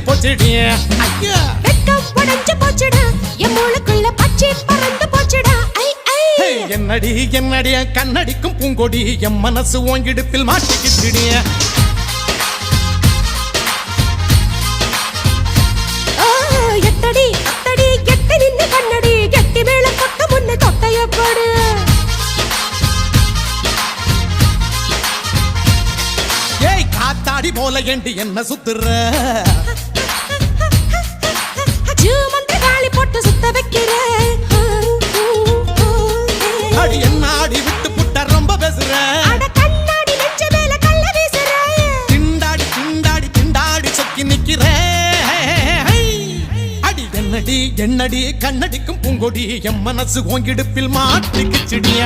அடங்கி போச்சுடிய ஐயா வெட்கம் உடைஞ்சு போச்சுடா என் மூளைக்குள்ள பச்சை பறந்து போச்சுடா என்னடி என்னடிய கண்ணடிக்கும் பூங்கொடி என் மனசு ஓங்கிடுப்பில் மாட்டிக்கிட்டுடிய எட்டடி அத்தடி எட்டி நின்னு கண்ணடி எட்டி மேல கொட்ட முன்ன தொட்டைய போடு ஏய் காத்தாடி போல ஏண்டி என்ன சுத்துற ஜூமந்த காளி போட்டு சுத்த வைக்கிற அடி என்ன ஆடி விட்டு புட்ட ரொம்ப பேசுற அட கண்ணாடி நெஞ்ச மேல கல்ல வீசுற திண்டாடி திண்டாடி திண்டாடி சொக்கி நிக்கிற அடி என்னடி என்னடி கண்ணடிக்கும் பூங்கொடி என் மனசு ஓங்கிடுப்பில் மாட்டிக்கிச்சுடிய